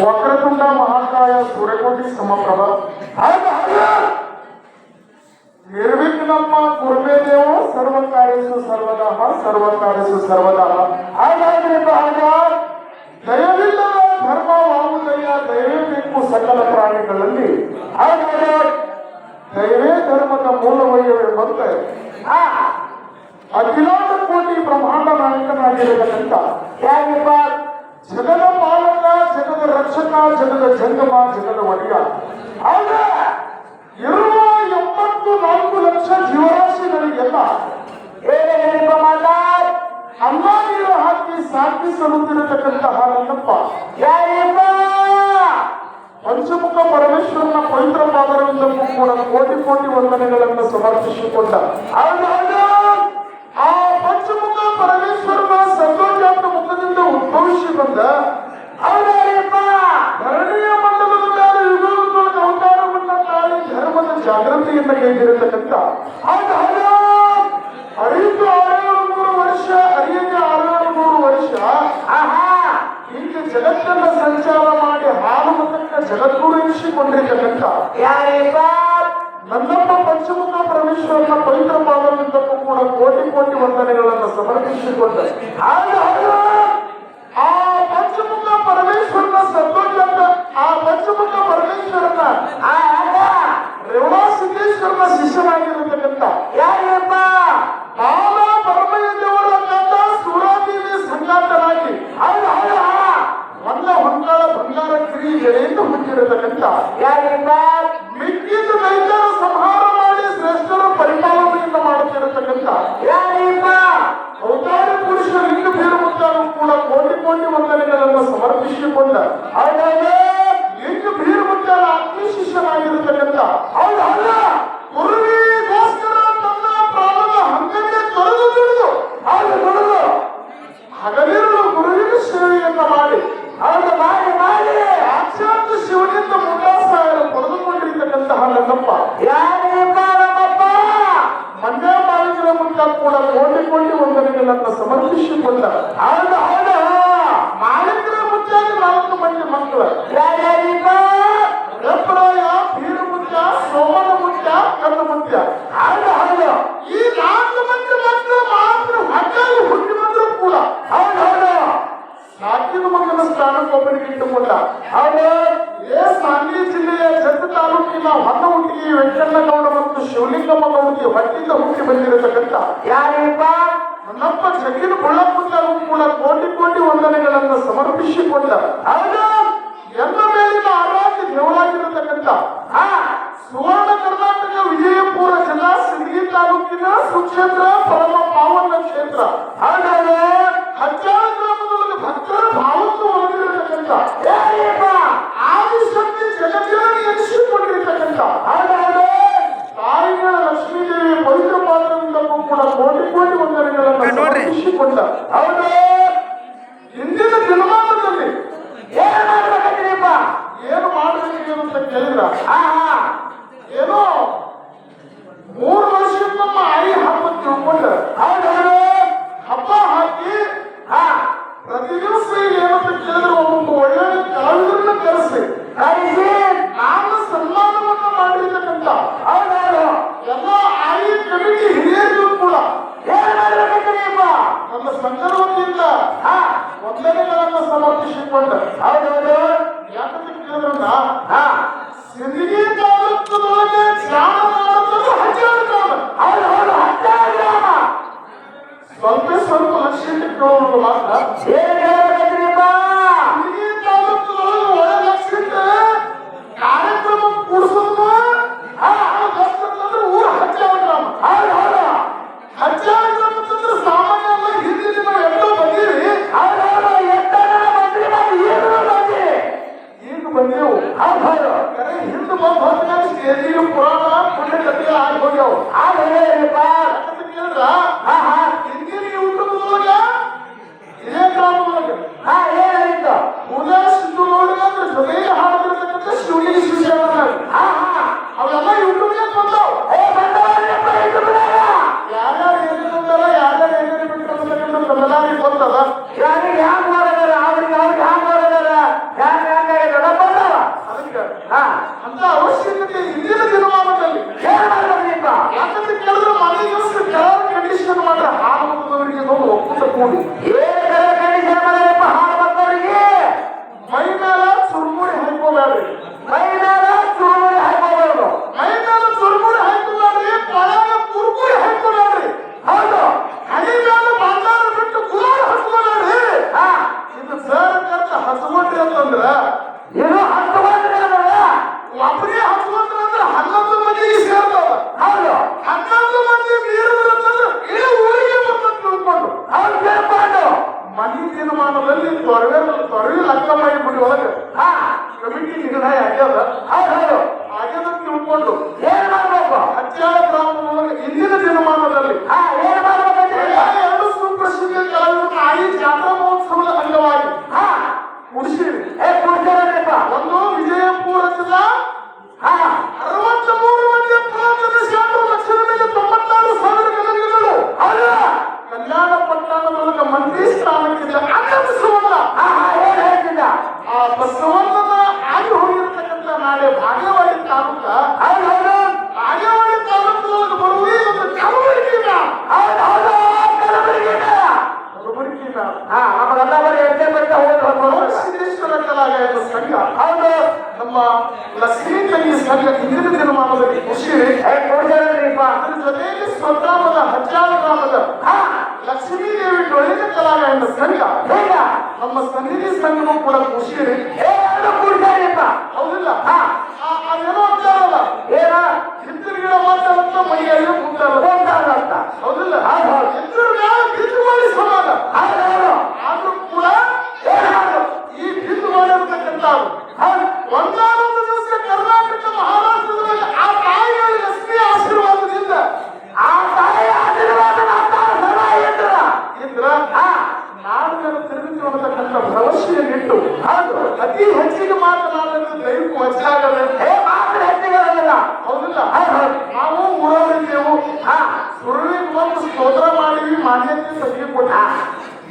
ವಕ್ರತುಂಡ ಮಹಾಕಾಯ ಸೂರ್ಯಕೋಟಿ ಸಮಪ್ರಭ ನಿರ್ವಿಘ್ನಮ್ಮ ಕುರ್ಮೇ ದೇವ ಸರ್ವಕಾರ್ಯಸು ಸರ್ವದಃ ಸರ್ವಕಾರ್ಯಸು ಸರ್ವದಃ. ಹಾಗಾದ್ರೆ ದಯವಿಲ್ಲದ ಧರ್ಮ ವಾಮುದಯ ದಯವೇ ಬೇಕು ಸಕಲ ಪ್ರಾಣಿಗಳಲ್ಲಿ. ಹಾಗಾದ್ರೆ ದಯವೇ ಧರ್ಮದ ಮೂಲವಯ್ಯವೆಂಬಂತೆ ಅಖಿಲಾಂಡ ಕೋಟಿ ಬ್ರಹ್ಮಾಂಡ ನಾಯಕನಾಗಿರತಕ್ಕಂಥ ಯಾರಿಪ್ಪ ಜಗದ ಪಾಲಕ, ಜಗದ ರಕ್ಷಕ, ಜಗದ ಜಂಗಮ, ಜಗದ ಒಡೆಯ. ಆಗ ಇರುವ 84 ಲಕ್ಷ ಜೀವರಾಶಿಗಳಿಗೆಲ್ಲ ಅನ್ನ ನೀರು ಹಾಕಿ ಸಾಕಿ ಸಲ್ಲುತ್ತಿರತಕ್ಕಂತಹ ನನ್ನಪ್ಪ ಯಾರಿಪ್ಪ ಪಂಚಮುಖ ಪರಮೇಶ್ವರನ ಪವಿತ್ರ ಪಾದರವಿಂದಕ್ಕೂ ಕೂಡ ಕೋಟಿ ಕೋಟಿ ವಂದನೆಗಳನ್ನು ಸಮರ್ಪಿಸಿಕೊಂಡ ಆ ಪಂಚಮುಖ ಪರಮೇಶ್ವರನ ಸದ್ಯೋಜಾತ ಮುಖದಿಂದ ಉದ್ಭವಿಸಿ ಬಂದ ಧರಣಿಯ ಮಂಡಲದ ಮೇಲೆ ಯುಗದೊಳಗೆ ಅವತಾರವನ್ನ ತಾಳಿ ಧರ್ಮದ ಜಾಗೃತಿಯಿಂದ ಕೈಗಿರತಕ್ಕಂಥ ಅರಿತು 600 ವರ್ಷ ಅರಿಯದೆ 600 ವರ್ಷ ಹೀಗೆ ಜಗತ್ತನ್ನ ಸಂಚಾರ ಮಾಡಿ ಹಾಲು ಮತಕ್ಕ ಜಗದ್ಗುರು ಎನಿಸಿಕೊಂಡಿರ್ತಕ್ಕಂಥ ನನ್ನಪ್ಪ ಪಂಚಮುಖ ಪರಮೇಶ್ವರನ ಪವಿತ್ರ ಪಾದವಿಂದಕ್ಕೂ ಕೂಡ ಕೋಟಿ ಕೋಟಿ ವಂದನೆಗಳನ್ನು ಸಮರ್ಪಿಸಿಕೊಂಡ ಆ ಪಂಚಮುಖ ಪರಮೇಶ್ವರನ ಸದ್ಯೋಜಾತ ಆ ಪಂಚಮುಖ ಪರಮೇಶ್ವರನ ರೇವಣಾ ಸಿದ್ದೇಶ್ವರನ ಶಿಷ್ಯನಾಗಿರತಕ್ಕಂಥ ಯಾರಪ್ಪ ಬಾಲ ಪರಮಯ್ಯ ದೇವರ ಕಂದ ಸೂರಾದೇವಿ ಸಂಗಾತನಾಗಿ ಹೊಂಗಾಳ ಬಂಗಾರ ಕಿರಿಗೆಳೆಯಿಂದ ಹುಟ್ಟಿರತಕ್ಕಂಥ ಯಾರಪ್ಪ ಮಿಕ್ಕಿದ ದೈತ್ಯರ ಸಂಹಾರ ಮಾಡಿ ಶ್ರೇಷ್ಠರ ಪರಿಪಾಲನೆಯಿಂದ ಮಾಡುತ್ತಿರತಕ್ಕಂಥ ಯಾರಪ್ಪ ಅವತಾರ ಪುರುಷ ಲಿಂಗ ಬೀರಮುತ್ತಾರು ಕೂಡ ಕೋಟಿ ಕೋಟಿ ವಂದನೆಗಳನ್ನು ಸಮರ್ಪಿಸಿಕೊಂಡ ಲಿಂಗ ಬೀರಮುತ್ತಾರ ಅಗ್ನಿ ಶಿಷ್ಯನಾಗಿರತಕ್ಕಂಥ ಗುರುವಿಗೋಸ್ಕರ ತನ್ನ ಪ್ರಾಣದ ಹಂಗನ್ನೇ ತೊರೆದು ತಿಳಿದು ಹಗಲಿರುಳು ಗುರುವಿನ ಸೇವೆಯನ್ನ ಮಾಡಿ ಸಾಕ್ಷಾತ್ ಶಿವನಿಂದ ಮುಖಾಸಾಯರು ಪಡೆದುಕೊಂಡಿರ್ತಕ್ಕಂತಹ ನನ್ನಪ್ಪ ಮಂಡ್ಯ ಮಾಲಿಕರ ಮುಖ ಕೂಡ ಕೋಟಿ ಕೋಟಿ ವಂದನೆಗಳನ್ನು ಸಮರ್ಪಿಸಿಕೊಂಡ ಮಾಲಿಕರ ಮುಚ್ಚಾಗಿ 4 ಮಂದಿ ಮಕ್ಕಳು ರಬ್ಬರಾಯ, ಬೀರಮುತ್ಯ, ಸೋಮನ ಮುತ್ಯ, ಕನ್ನ ಮುತ್ಯ. ಈ 4 ಮಂದಿ ಮಕ್ಕಳು ಮಾತ್ರ ಹಟ್ಟಾಗಿ ಹುಟ್ಟಿ ಬಂದ್ರು ಕೂಡ ಸಾಕಿನ ಮಗನ ಸ್ಥಾನಕ್ಕೊಬ್ಬರಿಗೆ ಇಟ್ಟುಕೊಂಡ ಸಾಂಗ್ಲಿ ಜಿಲ್ಲೆಯ ಜತ್ತ ತಾಲೂಕಿನ ಹೊನ್ನಹುಟ್ಟಿಗೆ ವೆಂಕಣ್ಣಗೌಡ ಮತ್ತು ಶಿವಲಿಂಗಮ್ಮ ಗೌಡಿಗೆ ಹೊಟ್ಟಿಂದ ಹುಟ್ಟಿ ಬಂದಿರತಕ್ಕಂಥ ಯಾರಪ್ಪ ನನ್ನಪ್ಪ ಜಗ್ಗಿನ ಬುಳ್ಳಪ್ಪಂತರೂ ಕೂಡ ಕೋಟಿ ಕೋಟಿ ವಂದನೆಗಳನ್ನು ಸಮರ್ಪಿಸಿಕೊಂಡ ಎಲ್ಲ ಮೇಲಿನ ಆರಾಧ್ಯ ದೇವರಾಗಿರತಕ್ಕಂಥ ಸುವರ್ಣ ಕರ್ನಾಟಕ ವಿಜಯಪುರ ಜಿಲ್ಲಾ ಸಿಂದಗಿ ತಾಲೂಕಿನ ಸುಕ್ಷೇತ್ರ ಪರಮ ಪಾವನ ಕ್ಷೇತ್ರ ಹಜ್ಜಾಳ ಗ್ರಾಮದೊಳಗೆ ಭಕ್ತರ ಭಾವವನ್ನು ಹೊಂದಿರತಕ್ಕಂಥ ಆದಿಶಕ್ತಿ ಜಗಜ್ಜನನಿ ಎನಿಸಿಕೊಂಡಿರತಕ್ಕಂಥ ತಾಯಿಗಳ ಲಕ್ಷ್ಮೀದೇವಿ ಪವಿತ್ರ ಪಾತ್ರದಿಂದಲೂ ಕೂಡ ಕೋಟಿ ಕೋಟಿ ವಂದನೆಗಳನ್ನು ಸಮರ್ಪಿಸಿಕೊಂಡ ಇಂದಿನ ದಿನಮಾನದಲ್ಲಿ ಏನು ಮಾಡಬೇಕು ಅಂತ ಕೇಳಿದ್ರ ಏನೋ 3 ವರ್ಷದ ನಮ್ಮ ಆಯಿ ಹಬ್ಬ ತಿಳ್ಕೊಂಡ ಹಬ್ಬ ಹಾಕಿ ಪ್ರತಿ ದಿವಸ ಏನಂತ ಕೇಳಿದ್ರೆ ಒಬ್ಬ ಒಳ್ಳೆ ಕಲಾವಿದರನ್ನ ಕರೆಸಿ ನಾನು ಸನ್ಮಾನವನ್ನ ಮಾಡಿರ್ತಕ್ಕಂಥ ಎಲ್ಲ ಆಯಿ ಕಮಿಟಿ ಹಿರಿಯರಿಗೂ ಕೂಡ ನನ್ನ ಸಂಘದ ವತಿಯಿಂದ ವಂದನೆಗಳನ್ನು ಸಮರ್ಪಿಸಿಕೊಂಡ ಯಾಕಂತ ಕೇಳಿದ್ರನ್ನ ಸಿಂದಗಿ ಗುಡಿ ಒಳಗೆ ಹಾ ಕಮಿಟಿ ನಿರ್ಣಯ ಆಗ್ಯದ. ಹೌದು ಆಗ್ಯದ ತಿಳ್ಕೊಂಡು ಏನ್ ಮಾಡ್ಬೇಕು ಹಚ್ಚಾಳ ಗ್ರಾಮದೊಳಗೆ ಇಂದಿನ ದಿನಮಾನದಲ್ಲಿ ಏನ್ ಮಾಡ್ಬೇಕಂದ್ರೆ ಎರಡು ಸುಪ್ರಸಿದ್ಧ ಕಲಾವಿದರು ಆಯಿ ಜಾತ್ರಾ ಮಹೋತ್ಸವದ ಅಂಗವಾಗಿ ಕುಡಿಸಿರಿ. ಕುಡ್ಸೋದಪ್ಪ ಒಂದು ವಿಜಯಪುರ ಜಿಲ್ಲಾ ಹಾ 63 ಮಂದಿ ಪ್ರದರ್ಶನ ಲಕ್ಷದ ಮೇಲೆ 96,000 ಗಣಗಳು. ಹೌದು ಕಲ್ಯಾಣ ಪಟ್ಟಣದೊಳಗ ಮಂತ್ರಿ ಸ್ಥಾನಕ್ಕಿಂತ ಅನ್ನಿಸುವಲ್ಲ ಏನ್ ಹೇಳ್ತಿದ್ದ ಆ ಬಸವಣ್ಣನ ಆಗಿ ಹೋಗಿರ್ತಕ್ಕಂಥ ನಾಳೆ ಭಾಗವಾಡಿ ತಾಲೂಕ ಹೌದು ಭಾಗವಾಡಿ ತಾಲೂಕದೊಳಗೆ ಬರುವುದೇ ಒಂದು ಕಲಬುರಗಿನ ಕಲಬುರಗಿನ ನಮಗೆಲ್ಲ ಬರೀ ಎಷ್ಟೇ ಬರ್ತಾ ಹೋಗಿ ಸಿದ್ದೇಶ್ವರ ಕಲಾಗಾಯನ ಸಂಘ ಹೌದು ನಮ್ಮ ಲಕ್ಷ್ಮೀ ತಂಗಿ ಸಂಘ ಹಿಂದಿನ ದಿನಮಾನದಲ್ಲಿ ಖುಷಿ. ಕೊಡ್ತಾರಲ್ರಿಪ್ಪ ಅದರ ಜೊತೆಯಲ್ಲಿ ಸ್ವಗ್ರಾಮದ ಹಚ್ಚಾಳ ಗ್ರಾಮದ ಲಕ್ಷ್ಮೀ ದೇವಿ ಡೊಳ್ಳಿನ ಕಲಾಗಾಯನ ಸಂಘ ಹೇಗ ನಮ್ಮ ಸನ್ನಿಧಿ ಸಂಘನೂ ಕೂಡ ಖುಷಿ. ಎರಡು ಕೊಡ್ತಾರಿಪ್ಪ ಹೌದಿಲ್ಲ ಅದೇನೋ ಅಂತಾರಲ್ಲ ಏನ ಹಿಂದಿನ ಮಾತಾಡಂತ ಮೈಯಲ್ಲಿ ಹೋಗ್ತಾರಂತ ಹೌದಿಲ್ಲ ಹೌದು ಬಿಂದು ಮಾಡಿ ಸಮಾನ ಹೌದು ಆದ್ರೂ ಕೂಡ ಏನಾದ್ರು ಈ ಬಿಂದು ಮಾಡಿರ್ತಕ್ಕಂಥ ಒಂದಾನೊಂದು ದಿವಸ ಕರ್ನಾಟಕ ಮಹಾರಾಷ್ಟ್ರದಲ್ಲಿ ಆ ತಾಯಿಯ ಲಕ್ಷ್ಮಿ ಆಶೀರ್ವಾದದಿಂದ ಆ ತಾಯಿ ಆಶೀರ್ವಾದ ಸದಾ ಇದ್ರ ನಾಡಿನ ತಿರುಗಿ ಅನ್ನತಕ್ಕಂಥ ಭರವಸೆಯನ್ನಿಟ್ಟು ಹೌದು ಅತಿ ಹೆಚ್ಚಿಗೆ ಮಾತನಾಡಲು ದೈವಕ್ಕೂ ಹೆಚ್ಚಾಗಲ್ಲ. ಮಾತ್ರ ಹೆಚ್ಚಿಗೆ ಹೌದಿಲ್ಲ ಹೌದು ನಾವು ಊರವರಿದ್ದೆವು ಸುರುವಿಗೆ ಬಂದು ಸ್ತೋತ್ರ ಮಾಡಿವಿ ಮಾನ್ಯತೆ ಸಭೆಗೆ ಕೊಟ್ಟ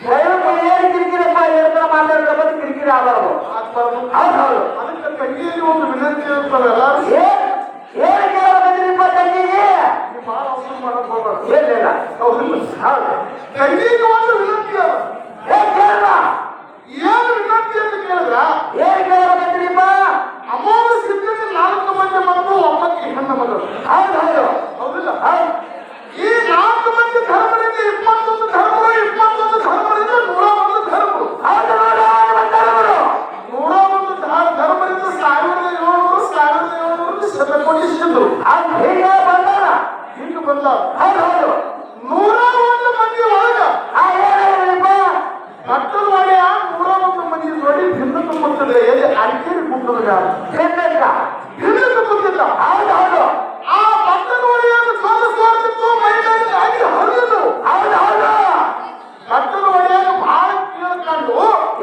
ದಯವಿಟ್ಟು ಏನು ಕಿರಿಕಿರಪ್ಪ ಹೇಳ್ತಾರ ಮಾತಾಡಿದ್ರೆ ಬಂದು ಕಿರಿಕಿರಿ ಆಗಬಾರ್ದು ಆಗ್ಬಾರ್ದು. ಹೌದು ಅದಕ್ಕೆ ತಂಗಿಯಲ್ಲಿ ಒಂದು ವಿನಂತಿ ಇರ್ತಾರೆ ಎಲ್ಲರೂ ಏನು ಕೇಳಬೇಕ್ರಿಪ್ಪ ತಂಗಿಗೆ ನೀವು ಭಾಳ ಅವಸರ ಮಾಡಕ್ ಹೋಗ್ಬಾರ್ದು. ಏನಿಲ್ಲ ಹೌದಿಲ್ಲ ಹೌದು ತಂಗಿಗೆ ಒಂದು ವಿನಂತಿ ಅದ. ಕೇಳಲ್ಲ ಏನು ವಿನಂತಿ ಅಂತ ಕೇಳಿದ್ರ ಏನು ಕೇಳಬೇಕ್ರಿಪ್ಪ ಅಮೋಘ ಸಿದ್ಧತೆ 4 ಮಂದಿ ಮಕ್ಕಳು ಒಬ್ಬಕ್ಕೆ ಹೆಣ್ಣು ಮಗಳು. ಹೌದು ಹೌದು ಹೌದಿಲ್ಲ ಹೌದು ಈ 4 ಮಂದಿ ಧರ್ಮದಿಂದ 21 ಧರ್ಮಗಳು 21 ಧರ್ಮದಿಂದ 101 ಧರ್ಮಗಳು. ಹೌದು ನೋಡು ಧರ್ಮರು 101 ಧರ್ಮದಿಂದ 1700 ಶತಕೋಟಿಸಿದ್ರು. ಅದು ಹೀಗೆ ಬಂದಲ್ಲ ಹೀಗೆ ಬಂದ ಹೌದು ಹೌದು 101 ಮಂದಿ ಒಳಗ ಏನಾಗಿರಲಿಪ್ಪ ಮಕ್ಕಳ ಒಳ್ಳೆಯ 101 ಮಂದಿ ನೋಡಿ ಭಿನ್ನ ತುಂಬುತ್ತದೆ. ಎಲ್ಲಿ ಅಡಿಕೆರಿ ಕುಟ್ಟುವುದ ತಿನ್ನಕ್ಕ ಭಿನ್ನ ತುಂಬುತ್ತಿಲ್ಲ. ಹೌದು ಹೌದು ಆ ಮಕ್ಕಳ ಒಳ್ಳೆಯನ್ನು ತೋರಿಸುವಂತಿತ್ತು ಮೈದಾನ ಆಗಿ ಹರಿದು ಹೌದು ಹೌದು ಮಕ್ಕಳ ಒಳ್ಳೆಯನ್ನು ಬಹಳ ಕೇಳ್ಕೊಂಡು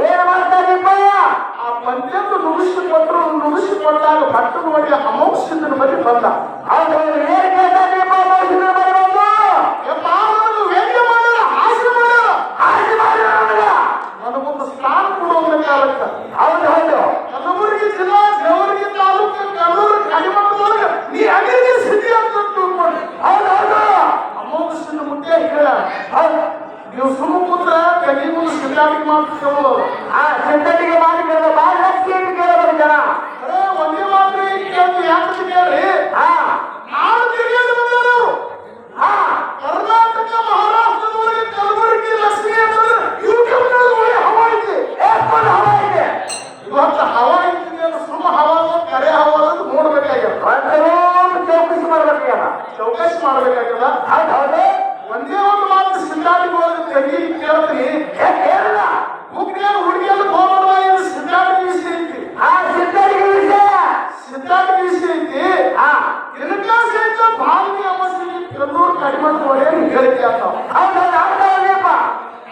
ಏನು ಮಾಡ್ತಾರಿಪ್ಪ ಆ ಪಂದ್ಯವನ್ನು ನುಡಿಸಿಕೊಟ್ಟಾಗ ಮಕ್ಕಳ ಒಳ್ಳೆಯ ಅಮೋಕ್ಷದ ಬಳಿ ಬಂದ. ಹೌದು ಹೌದು ಏನು ಕೇಳ್ತಾರಿಪ್ಪ ಮನುಷ್ಯನ ಬರಬಹುದು ವ್ಯಂಗ್ಯ ಮಾಡಲ್ಲ ಹಾಸ್ಯ ಮಾಡಲ್ಲ ಹಾಗೆ ಮಾಡಿ ನನಗೊಂದು ಸ್ಥಾನ ಕೊಡುವಂತ. ಹೌದು ಹೌದು ಕಲಬುರಗಿ ಜಿಲ್ಲಾ ದೇವರಿಗೆ ತಾಲೂಕು ಕಲ್ಲೂರು ಕಡಿಮಟ್ಟದೊಳಗೆ ನೀ ಅದೇ ಸ್ಥಿತಿ ಅಂತ ತಿಳ್ಕೊಂಡು ಹೌದು ಹೌದು ಅಮೋಘ ಮುಖ್ಯ ಹೇಳ ಹೌದು ನೀವು ಸುಮ್ಮ ಕೂತ್ರ ಕಲಿ ಮುಂದೆ ಸಿದ್ಧಾಟಿಗೆ ಮಾಡ್ತಿದ್ದೆವು. ಸಿದ್ಧತೆಗೆ ಮಾಡಿ ಕೇಳೋ ಬಾಳ ಲಕ್ಷ ಕೇಳಬೇಕು ಜನ ಒಂದೇ ಮಾತ್ರ ಕೇಳಿ ಯಾಕೆ ಕೇಳಿ ನಾಡು ತಿರುಗಾಡಿ ಬಂದರು. ಕರ್ನಾಟಕ ಮಹಾರಾಷ್ಟ್ರದೊಳಗೆ ಕಲಬುರಗಿ ಲಕ್ಷ್ಮಿ ಅಂತಂದ್ರೆ ಇವಕ್ಕೆ ಒಳ್ಳೆ ಹವಾ ಐತಿ. ಹವಾ ಇದೆ ಇವತ್ತು ಹವಾ ಐತಿ ಸುಮ್ಮ ಹವಾ ಕರೆ ಹವಾ ಅಂತ ನೋಡ್ಬೇಕಾಗ್ಯದ. ಚೌಕಸಿ ಮಾಡ್ಬೇಕಾಗ್ಯದ ಚೌಕಾಸಿ ಮಾಡ್ಬೇಕಾಗ್ಯದ. ಹೌದು ಹೌದು ಒಂದೇ ಒಂದು ಮಾತು ಸಿದ್ಧಾಟಿಗೆ ಒಳಗೆ ತೆಗಿ ಕೇಳ್ತೀನಿ. ಕೇಳಲ್ಲ ಹುಡುಗಿಯನ್ನು ಹೋಗಬಾರ್ದು. ಸಿದ್ಧಾಟಿಗೆ ವಿಷಯ ಐತಿ. ಸಿದ್ಧರಿಗೆ ವಿಷಯ ಸಿದ್ಧಾಟಿಗೆ ವಿಷಯ ಐತಿ. ಇದಕ್ಕ ಸಹಿತ ಭಾಲ್ಮಿ ಅಮಾವಾಸ್ಯೆಗೆ ಕಲ್ಲೂರು ಕಡಿಮೆ ಒಳ್ಳೆಯ ಹೇಳಿಕೆ ಆಗ್ತಾವ. ಹೌದು ಹೌದಪ್ಪ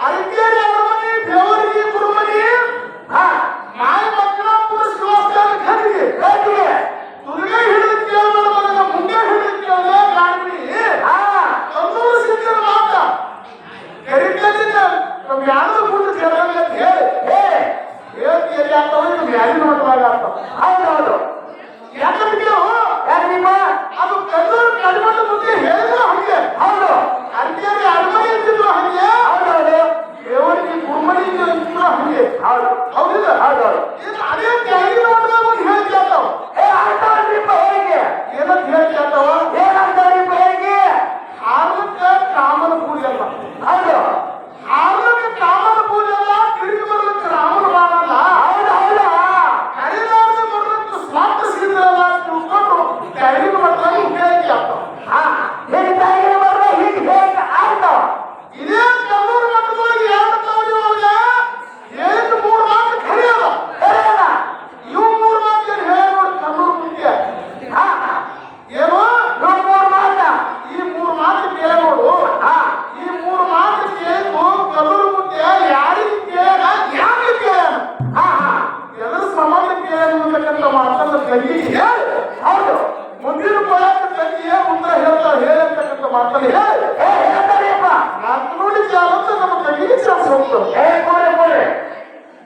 ಅರಕೇರಿ ಅರಮನೆ ದೇವರಿಗೆ ಕುರುಮನಿ ಮಾಯ ಮಕ್ಕಳಾಪುರ ಶಿವಾಸ್ತಾನ ಖಂಡಿಗೆ ತುರ್ಗೆ ಹಿಡಿದು ಕೇಳೋಣ ಮಗನ ಮುಂದೆ ಹಿಡಿದು ಕೇಳೋ ಕಾಣ್ಮಿ ಕಲ್ಲೂರು ಸಿದ್ಧರ ಮಾತ ಕರಿಕಲ್ಲಿನ ನಮ್ಗೆ ಯಾರು ಮುಂದೆ ಕೇಳಂಗ ಅಂತ ಹೇಳಿ ಹೇಳ್ತಿ ಎಲ್ಲಿ ಆಗ್ತಾವ ಇದು ಮ್ಯಾಲಿನ ಮಟ್ಟದಾಗ ಆಗ್ತಾವ. ಹೌದು ಹೌದು ಯಾಕಂದ್ರೆ ಕೇಳು ಯಾರಿಪ್ಪ ಅದು ಕಲ್ಲೂರು ಕಡಿಮೆ ಮುಂದೆ ಹೇಳಿದ್ರು ಹಂಗೆ. ಹೌದು ಅರಕೇರಿ ಅರಮನೆ ಇದ್ದಿದ್ರು ಹಂಗೆ. ಹೌದು ಹೌದು ದೇವರಿಗೆ ಕುರುಮನಿ ಇದ್ದಿದ್ರು ಹಂಗೆ. ಹೌದು ಹೌದಿಲ್ಲ ಹೌದು ಹೌದು ಅದೇ ಕೆಳಗಿನ ಮಟ್ಟದಾಗ ಒಂದು ಹೇಳಿಕೆ ಆಗ್ತಾವ. ಆಗ್ತಾವ್ರಿಪ್ಪ ಹೇಗೆ ಏನಂತ ಹೇಳಿಕೆ ಆಗ್ತಾವ. ಏನಾಗ್ತಾವ್ರಿಪ್ಪ ಹೇಗೆ ಹಾರ್ಲಕ್ಕ ಕಾಮನ ಪೂಜೆ ಅಲ್ಲ. ಹೌದು ಹಾರ್ಲಕ್ಕ ಕಾಮನ ಪೂಜೆ ಅಲ್ಲ. ತಿರುಗಿ ಬರ್ಲಿಕ್ಕೆ ರಾಮನ ಮಾಡಲ್ಲ. ಹೌದು ಹೌದು ಕರಿಲಾರ್ದೆ ಬರ್ಲಿಕ್ಕೆ ಸ್ವಾರ್ಥ ಸಿದ್ಧಲ್ಲ ತಿಳ್ಕೊಂಡು ಕೆಳಗಿನ ಮಟ್ಟದಾಗ ಹೇಳಿಕೆ ಆಗ್ತಾವ. ಹೇಗೆ ತಾಯಿಗೆ ಬರ್ರೆ ಹೀಗೆ ಹೇಗೆ ಆಗ್ತಾವ. ಇದೇ ಕಲ್ಲೂರು ಮಟ್ಟದೊಳಗೆ 2 ತಾವಡಿ ಒಳಗೆ 3 ಮಾತು ಕರೆಯಲ್ಲ. ತಂಗಿಗೆ ಹೇಳಿ. ಹೌದು ಮುಂದಿನ ಪೋಯಾಕ ತಂಗಿ ಏನ್ ಉತ್ತರ ಹೇಳ್ತಾಳೆ ಹೇಳಂತಕ್ಕಂಥ ಮಾತಲ್ಲಿ ಹೇಳಿ. ಹೇಳ್ತಾರೆಯಪ್ಪ ನಾಲ್ಕು ನೋಡಿ ಚಾಲ ಅಂತ ನಮ್ಮ ತಂಗಿಗೆ ಚಾನ್ಸ್ ಹೋಗ್ತದೆ.